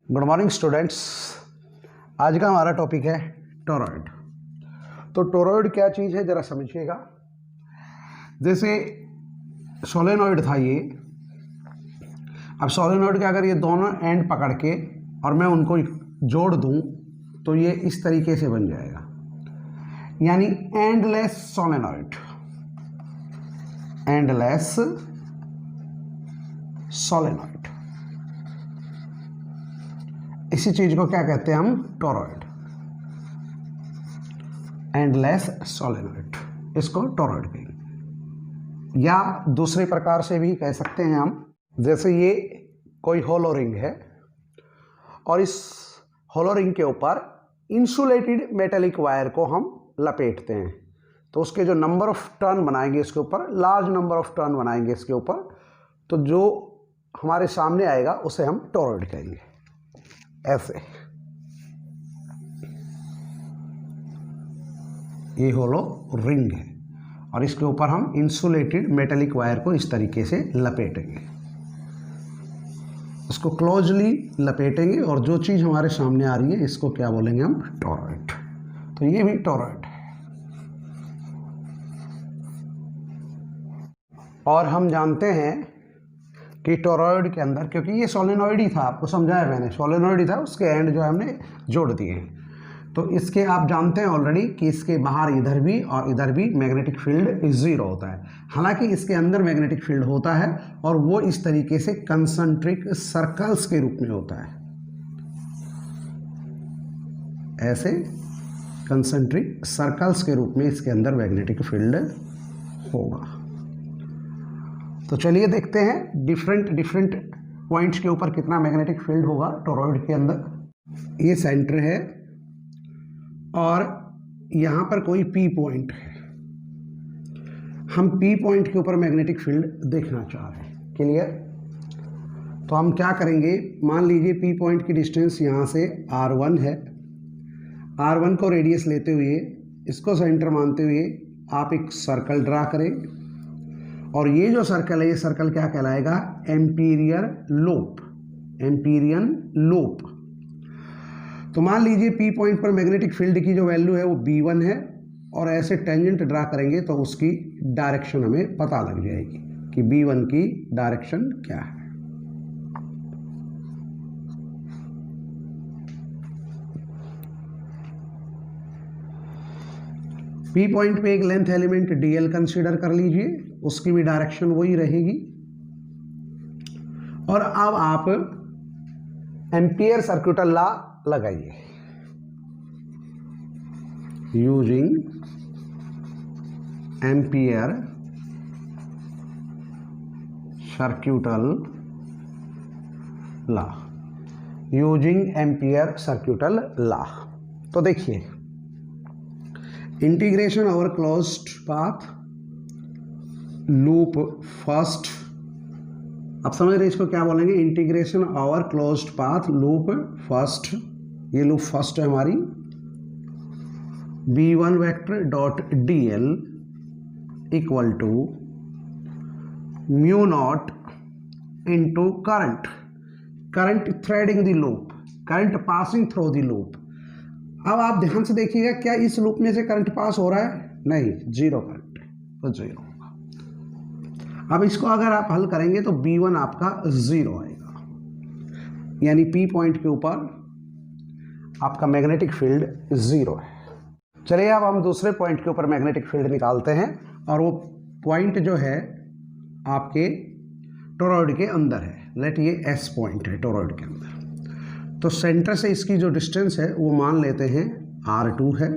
Good morning students. आज का हमारा टॉपिक है टोरॉइड। तो टोरॉइड क्या चीज़ है ज़रा समझिएगा। जैसे सोलेनॉइड था ये, अब सोलेनॉइड के अगर ये दोनों एंड पकड़ के और मैं उनको जोड़ दूं तो ये इस तरीके से बन जाएगा, यानी एंडलेस सोलेनॉइड। एंडलेस सोलेनॉइड, इसी चीज को क्या कहते हैं हम? टोरॉइड। एंडलेस सोलेनॉइड, इसको टोरॉइड कहेंगे। या दूसरे प्रकार से भी कह सकते हैं हम, जैसे ये कोई होलो रिंग है और इस होलो रिंग के ऊपर इंसुलेटेड मेटेलिक वायर को हम लपेटते हैं, तो उसके जो नंबर ऑफ टर्न बनाएंगे इसके ऊपर, लार्ज नंबर ऑफ टर्न बनाएंगे इसके ऊपर, तो जो हमारे सामने आएगा उसे हम टोरॉइड कहेंगे। ऐसे ये होलो रिंग है और इसके ऊपर हम इंसुलेटेड मेटेलिक वायर को इस तरीके से लपेटेंगे, इसको क्लोजली लपेटेंगे और जो चीज़ हमारे सामने आ रही है इसको क्या बोलेंगे हम? टोरॉइड। तो ये भी टोरॉइड है। और हम जानते हैं कि टोरॉइड के अंदर, क्योंकि ये सोलेनॉइड ही था, आपको समझाया मैंने, सोलेनॉइड ही था, उसके एंड जो है हमने जोड़ दिए हैं, तो इसके आप जानते हैं ऑलरेडी कि इसके बाहर इधर भी और इधर भी मैग्नेटिक फील्ड जीरो होता है। हालांकि इसके अंदर मैग्नेटिक फील्ड होता है और वो इस तरीके से कंसंट्रिक सर्कल्स के रूप में होता है, ऐसे कंसंट्रिक सर्कल्स के रूप में इसके अंदर मैग्नेटिक फील्ड होगा। तो चलिए देखते हैं डिफरेंट पॉइंट्स के ऊपर कितना मैग्नेटिक फील्ड होगा टोरॉइड के अंदर। ये सेंटर है और यहाँ पर कोई पी पॉइंट है, हम पी पॉइंट के ऊपर मैग्नेटिक फील्ड देखना चाह रहे हैं। क्लियर? तो हम क्या करेंगे, मान लीजिए पी पॉइंट की डिस्टेंस यहाँ से R1 है, R1 को रेडियस लेते हुए, इसको सेंटर मानते हुए आप एक सर्कल ड्रा करें, और ये जो सर्कल है, ये सर्कल क्या कहलाएगा? एम्पीरियर लूप। Amperian loop. तो मान लीजिए पी पॉइंट पर मैग्नेटिक फील्ड की जो वैल्यू है वो B1 है, और ऐसे टेंजेंट ड्रा करेंगे तो उसकी डायरेक्शन हमें पता लग जाएगी कि B1 की डायरेक्शन क्या है। पी पॉइंट पे एक लेंथ एलिमेंट DL कंसीडर कर लीजिए, उसकी भी डायरेक्शन वही रहेगी। और अब आप एम्पियर सर्क्यूटल लॉ लगाइए। Using ampere circuital law, using ampere circuital law. तो देखिए, integration over closed path loop first, आप समझ रहे इसको क्या बोलेंगे? Integration over closed path loop first. ये लूप फर्स्ट है हमारी। B1 vector dot DL equal to mu naught into current, current threading the loop, current passing through the loop. अब आप ध्यान से देखिएगा, क्या इस लूप में से करंट पास हो रहा है? नहीं, जीरो करंट है, तो जीरो होगा। अब इसको अगर आप हल करेंगे तो B1 आपका जीरो आएगा, यानी P पॉइंट के ऊपर आपका मैग्नेटिक फील्ड जीरो है। चलिए अब हम दूसरे पॉइंट के ऊपर मैग्नेटिक फील्ड निकालते हैं, और वो पॉइंट जो है आपके टोरॉइड के अंदर है। लेट ये S पॉइंट है टोरॉइड के अंदर। तो सेंटर से इसकी जो डिस्टेंस है वो मान लेते हैं R2 है।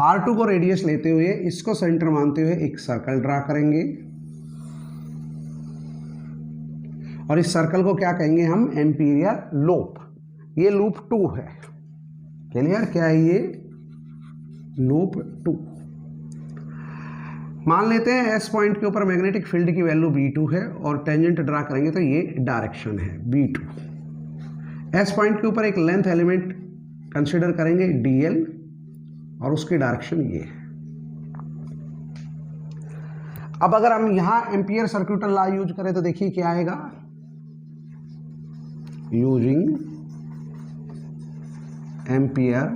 R2 को रेडियस लेते हुए, इसको सेंटर मानते हुए एक सर्कल ड्रा करेंगे, और इस सर्कल को क्या कहेंगे हम? एम्पीरियर लूप। ये लूप 2 है। क्लियर? क्या है ये? लूप 2। मान लेते हैं S पॉइंट के ऊपर मैग्नेटिक फील्ड की वैल्यू B2 है, और टेंजेंट ड्रा करेंगे तो ये डायरेक्शन है B2। S पॉइंट के ऊपर एक लेंथ एलिमेंट कंसीडर करेंगे DL, और उसकी डायरेक्शन ये है। अब अगर हम यहां एम्पियर सर्क्यूटल लॉ यूज करें तो देखिए क्या आएगा। Using ampere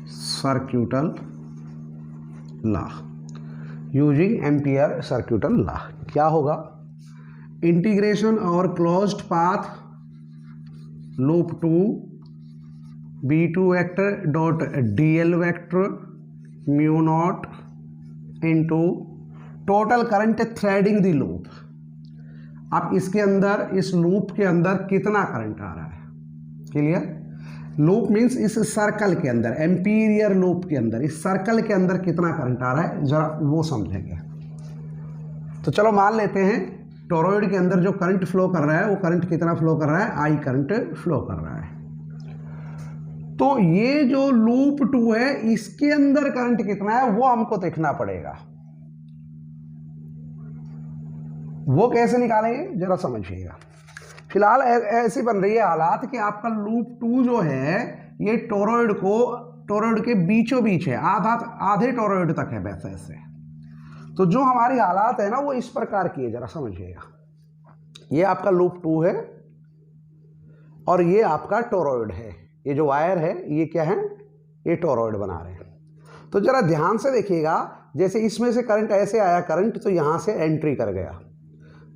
circuital law, using ampere circuital law क्या होगा, इंटीग्रेशन और closed path loop two B2 vector dot DL vector mu naught into total current threading the loop. अब इसके अंदर, इस लूप के अंदर कितना करंट आ रहा है, क्लियर। लूप मीन्स इस सर्कल के अंदर, एम्पीरियर लूप के अंदर, इस सर्कल के अंदर कितना करंट आ रहा है, जरा वो समझेंगे। तो चलो मान लेते हैं टोरॉइड के अंदर जो करंट फ्लो कर रहा है, वो करंट कितना फ्लो कर रहा है, I करंट फ्लो कर रहा है। तो ये जो लूप 2 है, इसके अंदर करंट कितना है वो हमको देखना पड़ेगा। वो कैसे निकालेंगे जरा समझिएगा। फिलहाल ऐसी बन रही है हालात कि आपका लूप 2 जो है ये टोरॉइड के बीचों बीच है, आधे टोरॉइड तक है वैसे ऐसे। तो जो हमारी हालात है ना वो इस प्रकार की है, जरा समझिएगा। ये आपका लूप 2 है और ये आपका टोरॉइड है, ये जो वायर है ये क्या है, ये टोरॉइड बना रहे हैं। तो जरा ध्यान से देखिएगा, जैसे इसमें से करंट ऐसे आया करंट, तो यहाँ से एंट्री कर गया,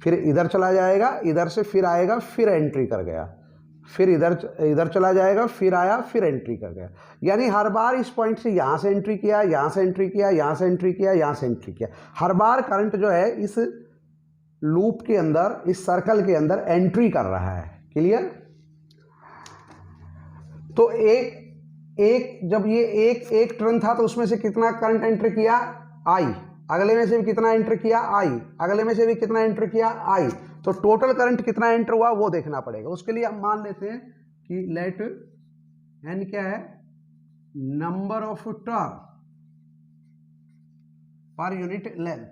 फिर इधर चला जाएगा, इधर से फिर आएगा, फिर एंट्री कर गया, फिर इधर चला जाएगा, फिर आया, फिर एंट्री कर गया। यानी हर बार इस पॉइंट से यहाँ से एंट्री किया, यहाँ से एंट्री किया, यहाँ से एंट्री किया, यहाँ से एंट्री किया। हर बार करंट जो है इस लूप के अंदर, इस सर्कल के अंदर एंट्री कर रहा है, क्लियर। तो जब ये एक टर्न था तो उसमें से कितना करंट एंटर किया, I, अगले में से भी कितना एंटर किया, I, अगले में से भी कितना एंटर किया, I। तो टोटल करंट कितना एंटर हुआ वो देखना पड़ेगा। उसके लिए हम मान लेते हैं कि लेट n क्या है, number of turn per unit length.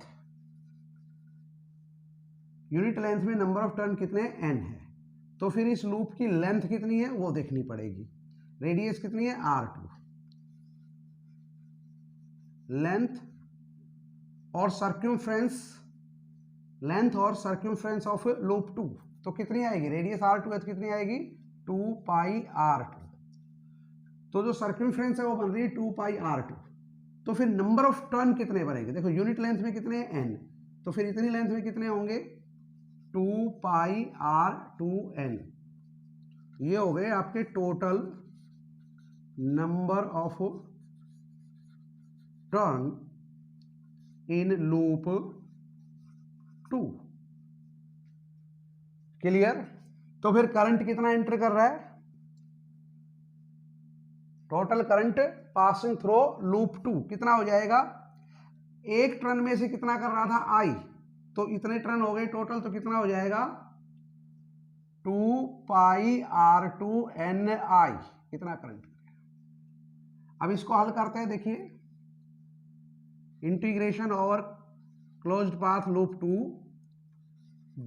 Unit length में नंबर ऑफ टर्न कितने n है, तो फिर इस लूप की लेंथ कितनी है वो देखनी पड़ेगी। रेडियस कितनी है, R2। लेंथ और सर्क्यूमफ्रेंस, लेंथ और सर्क्यूमफ्रेंस ऑफ लूप 2 तो कितनी आएगी, रेडियस R2 है तो कितनी आएगी, 2 पाई R2। तो जो सर्क्यूमफ्रेंस है वो बन रही है 2 पाई R2। तो फिर नंबर ऑफ टर्न कितने बनेंगे, देखो यूनिट लेंथ में कितने हैं, n, तो फिर इतनी लेंथ में कितने होंगे, 2 पाई R2n। ये हो गए आपके total number of turn in loop 2, clear. तो फिर करंट कितना एंटर कर रहा है, total current passing through loop 2 कितना हो जाएगा, एक टर्न में से कितना कर रहा था I, तो इतने टर्न हो गए टोटल, तो कितना हो जाएगा 2 पाई R2NI, कितना करंट। अब इसको हल करते हैं, देखिए integration over closed path loop 2,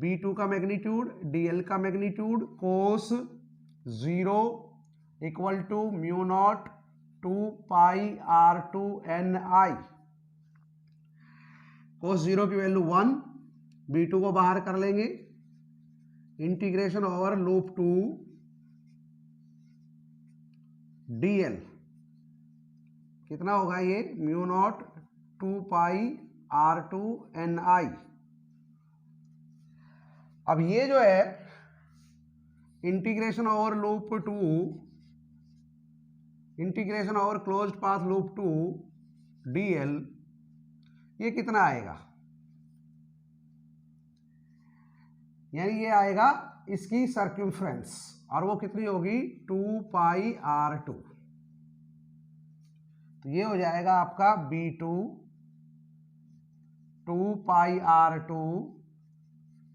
B2 का मैग्नीट्यूड, DL का magnitude, cos 0 equal to mu naught 2 pi R2NI। Cos 0 की वैल्यू 1, B2 को बाहर कर लेंगे, इंटीग्रेशन ओवर लूप 2 DL कितना होगा, ये म्यू नॉट 2 पाई R2NI। अब ये जो है integration over loop 2, integration over closed path loop 2 DL, ये कितना आएगा, यानी ये आएगा इसकी सर्क्यूमफ्रेंस, और वो कितनी होगी 2 पाई R2। तो ये हो जाएगा आपका B2 2 पाई R2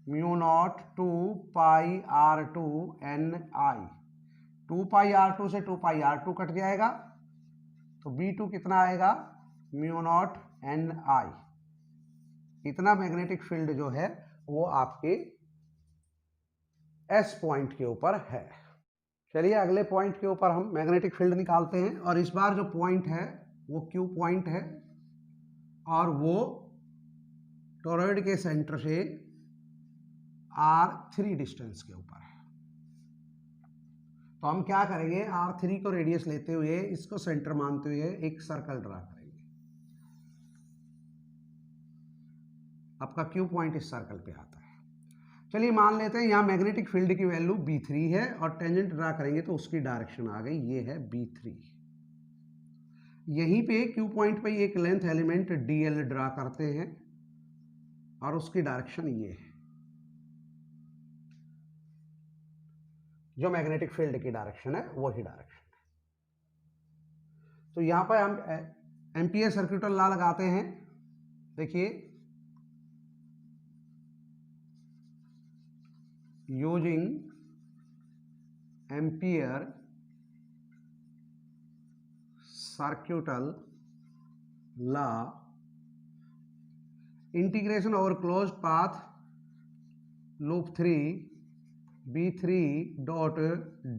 mu naught 2 pi R2NI। 2 पाई R2 से 2 पाई R2 कट जाएगा, तो B2 कितना आएगा, म्यू नॉट NI। इतना मैग्नेटिक फील्ड जो है वो आपके S पॉइंट के ऊपर है। चलिए अगले पॉइंट के ऊपर हम मैग्नेटिक फील्ड निकालते हैं, और इस बार जो पॉइंट है वो Q पॉइंट है, और वो टोरॉइड के सेंटर से R3 डिस्टेंस के ऊपर है। तो हम क्या करेंगे, R3 को रेडियस लेते हुए इसको सेंटर मानते हुए एक सर्कल ड्रा करेंगे। आपका क्यू पॉइंट इस सर्कल पे आता है। चलिए मान लेते हैं यहाँ मैग्नेटिक फील्ड की वैल्यू B3 है और टेंजेंट ड्रा करेंगे तो उसकी डायरेक्शन आ गई, ये है B3। यहीं पे क्यू पॉइंट पे एक लेंथ एलिमेंट DL ड्रा करते हैं और उसकी डायरेक्शन ये है, जो मैग्नेटिक फील्ड की डायरेक्शन है वही डायरेक्शन है। तो यहां पर हम एम्पियर सर्क्यूटल लॉ लगाते हैं। देखिए, using ampere circuital law, integration over close path loop 3 B3 dot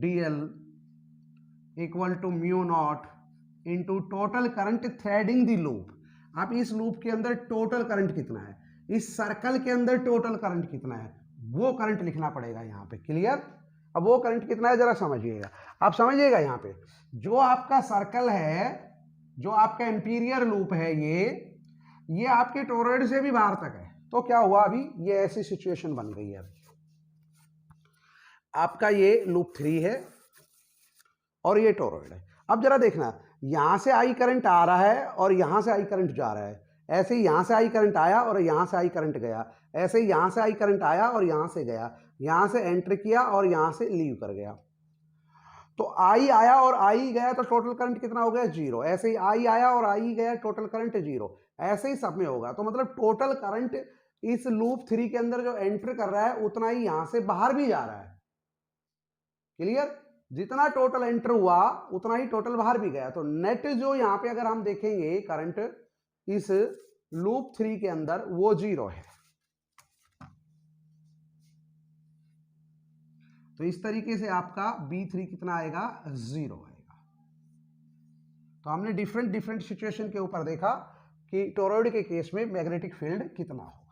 DL equal to mu naught into total current threading the loop. अब इस लूप के अंदर टोटल करंट कितना है, इस सर्कल के अंदर टोटल करंट कितना है, वो करंट लिखना पड़ेगा यहाँ पे। क्लियर? अब वो करंट कितना है जरा समझिएगा। आप समझिएगा यहाँ पे जो आपका सर्कल है, जो आपका एम्पीरियर लूप है, ये आपके टोरॉइड से भी बाहर तक है। तो क्या हुआ, अभी ये ऐसी सिचुएशन बन गई है। आपका ये लूप 3 है और ये टोरॉइड है। अब जरा देखना, यहां से आई करंट आ रहा है और यहां से आई करंट जा रहा है। ऐसे ही यहां से आई करंट आया और यहां से आई करंट गया। ऐसे ही यहां से आई करंट आया और यहां से गया। यहां से एंटर किया और यहां से लीव कर गया। तो आई आया और आई गया तो टोटल करंट कितना हो गया, 0। ऐसे ही आई आया और आई गया, टोटल करंट 0। ऐसे ही सब में होगा। तो मतलब टोटल करंट इस लूप 3 के अंदर जो एंटर कर रहा है उतना ही यहां से बाहर भी जा रहा है। क्लियर? जितना टोटल एंटर हुआ उतना ही टोटल बाहर भी गया। तो नेट जो यहां पे अगर हम देखेंगे करंट इस लूप 3 के अंदर वो 0 है। तो इस तरीके से आपका B3 कितना आएगा, 0 आएगा। तो हमने डिफरेंट सिचुएशन के ऊपर देखा कि टोरॉइड के केस में मैग्नेटिक फील्ड कितना हो।